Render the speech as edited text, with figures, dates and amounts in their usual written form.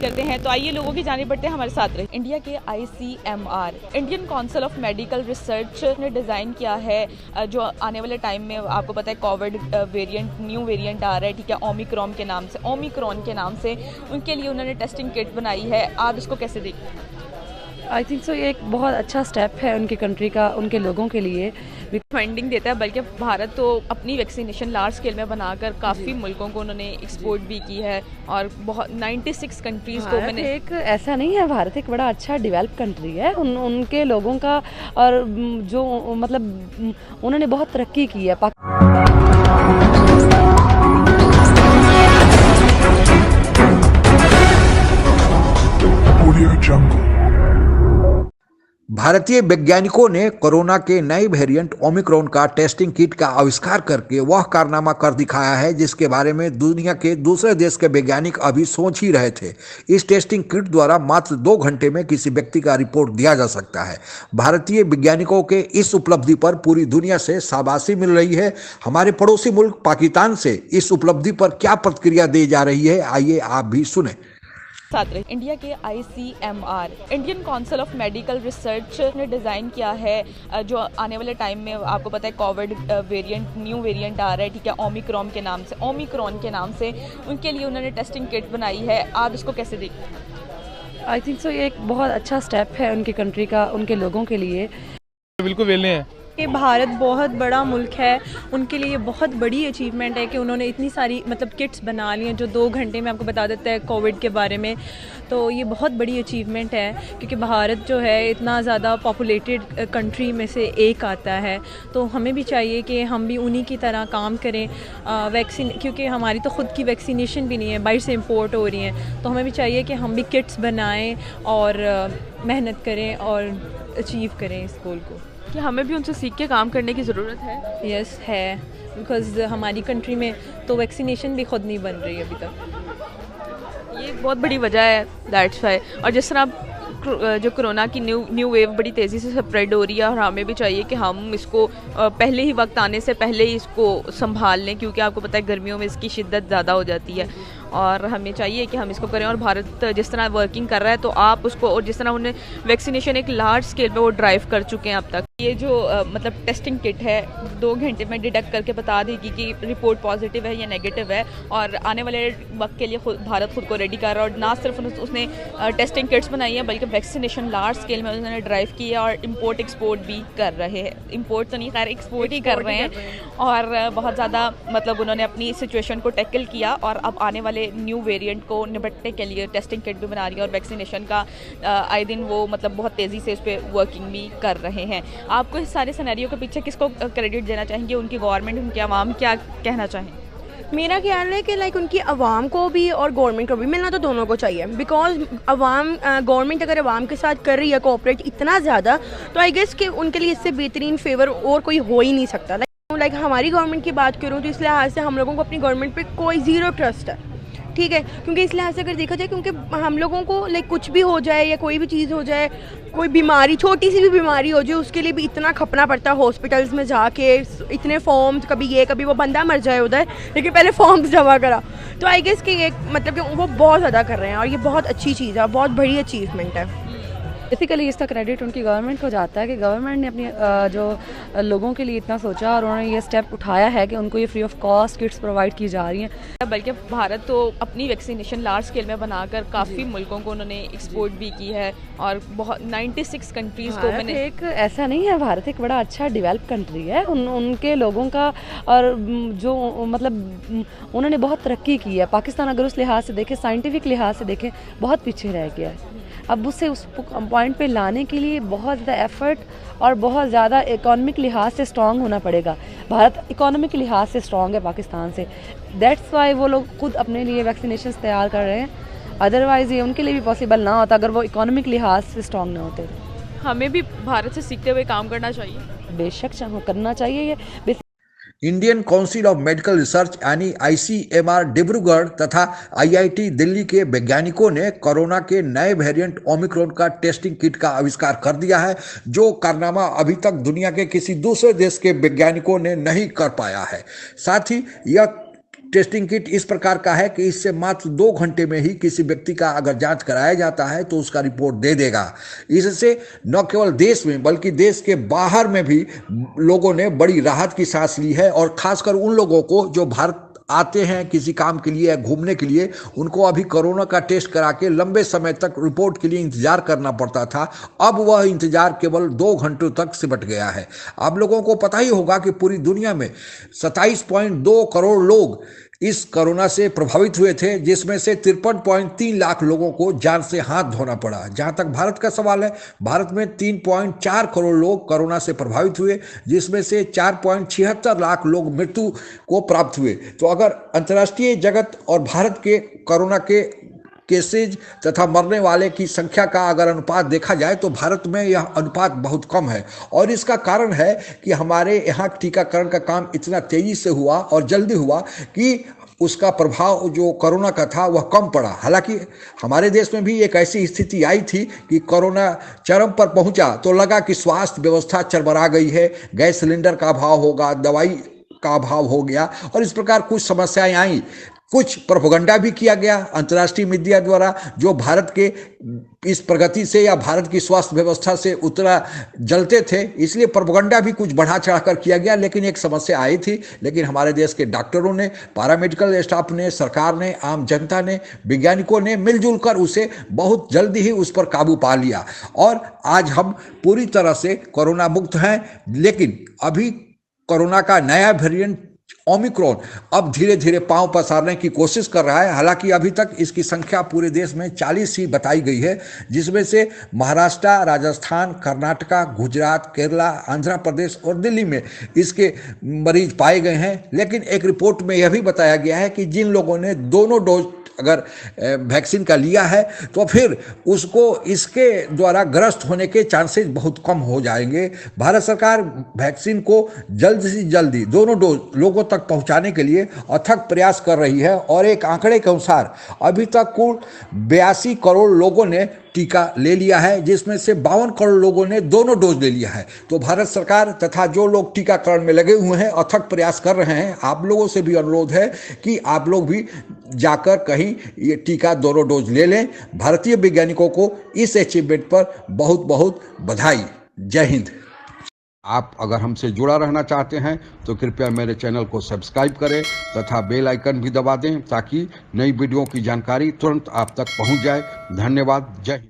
बात करते हैं, तो आइए लोगों की जाने पड़ते हैं हमारे साथ रहे। इंडिया के ICMR Indian council of medical research ने डिज़ाइन किया है जो आने वाले टाइम में आपको पता है कोविड वेरिएंट न्यू वेरिएंट आ रहा है, ठीक है, ओमिक्रॉन के नाम से उनके लिए उन्होंने टेस्टिंग किट बनाई है। आप इसको कैसे देखते हैं? आई थिंक सो ये एक बहुत अच्छा स्टेप है उनकी कंट्री का, उनके लोगों के लिए। फंडिंग देता है, बल्कि भारत तो अपनी वैक्सीनेशन लार्ज स्केल में बनाकर काफ़ी मुल्कों को उन्होंने एक्सपोर्ट भी की है और बहुत 96 कंट्रीज़ को मैंने एक ऐसा नहीं है, भारत एक बड़ा अच्छा डेवलप कंट्री है। उनके लोगों का और जो मतलब उन्होंने बहुत तरक्की की है। भारतीय वैज्ञानिकों ने कोरोना के नए वेरिएंट ओमिक्रॉन का टेस्टिंग किट का आविष्कार करके वह कारनामा कर दिखाया है जिसके बारे में दुनिया के दूसरे देश के वैज्ञानिक अभी सोच ही रहे थे। इस टेस्टिंग किट द्वारा मात्र 2 घंटे में किसी व्यक्ति का रिपोर्ट दिया जा सकता है। भारतीय वैज्ञानिकों के इस उपलब्धि पर पूरी दुनिया से शाबाशी मिल रही है। हमारे पड़ोसी मुल्क पाकिस्तान से इस उपलब्धि पर क्या प्रतिक्रिया दी जा रही है, आइए आप भी सुने। साथ रहे। इंडिया के ICMR Indian council of medical research ने डिज़ाइन किया है जो आने वाले टाइम में आपको पता है कोविड वेरिएंट न्यू वेरिएंट आ रहा है, ठीक है, ओमिक्रॉन के नाम से उनके लिए उन्होंने टेस्टिंग किट बनाई है। आप इसको कैसे देखते हैं? आई थिंक सो ये एक बहुत अच्छा स्टेप है उनकी कंट्री का, उनके लोगों के लिए। बिल्कुल वेले हैं कि भारत बहुत बड़ा मुल्क है, उनके लिए बहुत बड़ी अचीवमेंट है कि उन्होंने इतनी सारी मतलब किट्स बना ली हैं जो 2 घंटे में आपको बता देता है कोविड के बारे में। तो ये बहुत बड़ी अचीवमेंट है क्योंकि भारत जो है इतना ज़्यादा पॉपुलेटेड कंट्री में से एक आता है। तो हमें भी चाहिए कि हम भी उन्हीं की तरह काम करें। वैक्सीन क्योंकि हमारी तो ख़ुद की वैक्सीनेशन भी नहीं है, बाहर से इम्पोर्ट हो रही हैं, तो हमें भी चाहिए कि हम भी किट्स बनाएँ और मेहनत करें और अचीव करें इस गोल को। कि हमें भी उनसे सीख के काम करने की ज़रूरत है। यस है, बिकॉज़ हमारी कंट्री में तो वैक्सीनेशन भी खुद नहीं बन रही अभी तक। ये बहुत बड़ी वजह है, दैट्स वाई। और जिस तरह जो कोरोना की न्यू वेव बड़ी तेज़ी से स्प्रेड हो रही है और हमें भी चाहिए कि हम इसको पहले ही वक्त आने से पहले ही इसको संभाल लें, क्योंकि आपको पता है गर्मियों में इसकी शिद्दत ज़्यादा हो जाती है और हमें चाहिए कि हम इसको करें। और भारत जिस तरह वर्किंग कर रहा है तो आप उसको, और जिस तरह उन्हें वैक्सीनेशन एक लार्ज स्केल पे वो ड्राइव कर चुके हैं अब तक। ये जो मतलब टेस्टिंग किट है 2 घंटे में डिटेक्ट करके बता देगी कि रिपोर्ट पॉजिटिव है या नेगेटिव है, और आने वाले वक्त के लिए भारत खुद को रेडी कर रहा है। और ना सिर्फ उसने टेस्टिंग किट्स बनाई है बल्कि वैक्सीनेशन लार्ज स्केल में उन्होंने ड्राइव की है और इम्पोर्ट एक्सपोर्ट भी कर रहे हैं। इम्पोर्ट तो नहीं, खैर एक्सपोर्ट ही कर रहे हैं। और बहुत ज़्यादा मतलब उन्होंने अपनी सिचुएशन को टैकल किया और अब आने वाले न्यू वेरिएंट को निपटने के लिए टेस्टिंग किट भी बना रही है और वैक्सीनेशन का आए दिन वो मतलब बहुत तेज़ी से उस पर वर्किंग भी कर रहे हैं। आपको इस सारे सिनेरियो के पीछे किसको क्रेडिट देना चाहेंगे? उनकी गवर्नमेंट, उनके आवाम, क्या कहना चाहें? मेरा ख्याल है कि लाइक उनकी आवाम को भी और गवर्नमेंट को भी मिलना तो दोनों को चाहिए। बिकॉज आवाम गवर्नमेंट अगर आवाम के साथ कर रही है कोऑपरेट इतना ज़्यादा, तो आई गेस कि उनके लिए इससे बेहतरीन फेवर और कोई हो ही नहीं सकता। लाइक हमारी गवर्नमेंट की बात करूँ तो इस लिहाज से हम लोगों को अपनी गवर्नमेंट पे कोई ज़ीरो ट्रस्ट है, ठीक है, क्योंकि इस लिहाज से अगर देखा जाए क्योंकि हम लोगों को लाइक कुछ भी हो जाए या कोई भी चीज़ हो जाए, कोई बीमारी, छोटी सी भी बीमारी हो जाए, उसके लिए भी इतना खपना पड़ता है हॉस्पिटल्स में जाके, इतने फॉर्म्स, कभी ये कभी वो, बंदा मर जाए उधर लेकिन पहले फॉर्म्स जमा करा। तो आई गेस कि एक मतलब कि वो बहुत ज़्यादा कर रहे हैं और ये बहुत अच्छी चीज़ है, बहुत बड़ी अचीवमेंट है। बेसिकली इसका क्रेडिट उनकी गवर्नमेंट को जाता है कि गवर्नमेंट ने अपनी जो लोगों के लिए इतना सोचा और उन्होंने ये स्टेप उठाया है कि उनको ये free of cost kits provide की जा रही हैं। बल्कि भारत तो अपनी वैक्सीनेशन लार्ज स्केल में बनाकर काफ़ी मुल्कों को उन्होंने एक्सपोर्ट भी की है और बहुत 96 कंट्रीज़ को मैंने एक ऐसा नहीं है, भारत एक बड़ा अच्छा डेवलप कंट्री है। उनके लोगों का और जो मतलब उन्होंने बहुत तरक्की की है। पाकिस्तान अगर उस लिहाज से देखें, साइंटिफिक लिहाज से देखें, बहुत पीछे रह गया है। अब उसे उस पॉइंट पे लाने के लिए बहुत ज़्यादा एफर्ट और बहुत ज़्यादा इकोनॉमिक लिहाज से स्ट्रॉन्ग होना पड़ेगा। भारत इकोनॉमिक लिहाज से स्ट्रॉन्ग है पाकिस्तान से, दैट्स वाई वो लोग खुद अपने लिए वैक्सीनेशन तैयार कर रहे हैं। अदरवाइज़ ये उनके लिए भी पॉसिबल ना होता अगर वो इकोनॉमिक लिहाज से स्ट्रॉन्ग ना होते। हमें भी भारत से सीखते हुए काम करना चाहिए। बेशक करना चाहिए। ये Indian council of medical research यानी ICMR डिब्रूगढ़ तथा IIT दिल्ली के वैज्ञानिकों ने कोरोना के नए वेरिएंट ओमिक्रॉन का टेस्टिंग किट का आविष्कार कर दिया है, जो कारनामा अभी तक दुनिया के किसी दूसरे देश के वैज्ञानिकों ने नहीं कर पाया है। साथ ही यह टेस्टिंग किट इस प्रकार का है कि इससे मात्र 2 घंटे में ही किसी व्यक्ति का अगर जांच कराया जाता है तो उसका रिपोर्ट दे देगा। इससे न केवल देश में बल्कि देश के बाहर में भी लोगों ने बड़ी राहत की सांस ली है, और खासकर उन लोगों को जो भारत आते हैं किसी काम के लिए या घूमने के लिए, उनको अभी कोरोना का टेस्ट करा के लंबे समय तक रिपोर्ट के लिए इंतजार करना पड़ता था। अब वह इंतजार केवल 2 घंटों तक सिमट गया है। आप लोगों को पता ही होगा कि पूरी दुनिया में 27.2 करोड़ लोग इस कोरोना से प्रभावित हुए थे, जिसमें से 53.3 लाख लोगों को जान से हाथ धोना पड़ा। जहां तक भारत का सवाल है, भारत में 3.4 करोड़ लोग कोरोना से प्रभावित हुए, जिसमें से 4.76 लाख लोग मृत्यु को प्राप्त हुए। तो अगर अंतर्राष्ट्रीय जगत और भारत के कोरोना के केसेज तथा मरने वाले की संख्या का अगर अनुपात देखा जाए तो भारत में यह अनुपात बहुत कम है, और इसका कारण है कि हमारे यहाँ टीकाकरण का काम इतना तेजी से हुआ और जल्दी हुआ कि उसका प्रभाव जो कोरोना का था वह कम पड़ा। हालांकि हमारे देश में भी एक ऐसी स्थिति आई थी कि कोरोना चरम पर पहुंचा तो लगा कि स्वास्थ्य व्यवस्था चरमरा गई है, गैस सिलेंडर का अभाव होगा, दवाई का अभाव हो गया, और इस प्रकार कुछ समस्याएं आई। कुछ प्रोपेगेंडा भी किया गया अंतर्राष्ट्रीय मीडिया द्वारा, जो भारत के इस प्रगति से या भारत की स्वास्थ्य व्यवस्था से उतना जलते थे, इसलिए प्रोपेगेंडा भी कुछ बढ़ा चढ़ाकर किया गया। लेकिन एक समस्या आई थी, लेकिन हमारे देश के डॉक्टरों ने, पैरामेडिकल स्टाफ ने, सरकार ने, आम जनता ने, वैज्ञानिकों ने मिलजुल कर उसे बहुत जल्दी ही उस पर काबू पा लिया, और आज हम पूरी तरह से कोरोना मुक्त हैं। लेकिन अभी कोरोना का नया वेरिएंट ओमिक्रॉन अब धीरे धीरे पांव पसारने की कोशिश कर रहा है। हालांकि अभी तक इसकी संख्या पूरे देश में 40 ही बताई गई है, जिसमें से महाराष्ट्र, राजस्थान, कर्नाटका, गुजरात, केरला, आंध्र प्रदेश और दिल्ली में इसके मरीज पाए गए हैं। लेकिन एक रिपोर्ट में यह भी बताया गया है कि जिन लोगों ने दोनों डोज अगर वैक्सीन का लिया है तो फिर उसको इसके द्वारा ग्रस्त होने के चांसेस बहुत कम हो जाएंगे। भारत सरकार वैक्सीन को जल्द से जल्दी दोनों डोज लोगों तक पहुंचाने के लिए अथक प्रयास कर रही है, और एक आंकड़े के अनुसार अभी तक कुल 82 करोड़ लोगों ने टीका ले लिया है, जिसमें से 52 करोड़ लोगों ने दोनों डोज ले लिया है। तो भारत सरकार तथा जो लोग टीकाकरण में लगे हुए हैं अथक प्रयास कर रहे हैं। आप लोगों से भी अनुरोध है कि आप लोग भी जाकर कहीं ये टीका दोनों डोज ले लें। भारतीय वैज्ञानिकों को इस अचीवमेंट पर बहुत बहुत बधाई। जय हिंद। आप अगर हमसे जुड़ा रहना चाहते हैं तो कृपया मेरे चैनल को सब्सक्राइब करें तथा बेल आइकन भी दबा दें, ताकि नई वीडियो की जानकारी तुरंत आप तक पहुंच जाए। धन्यवाद। जय हिंद।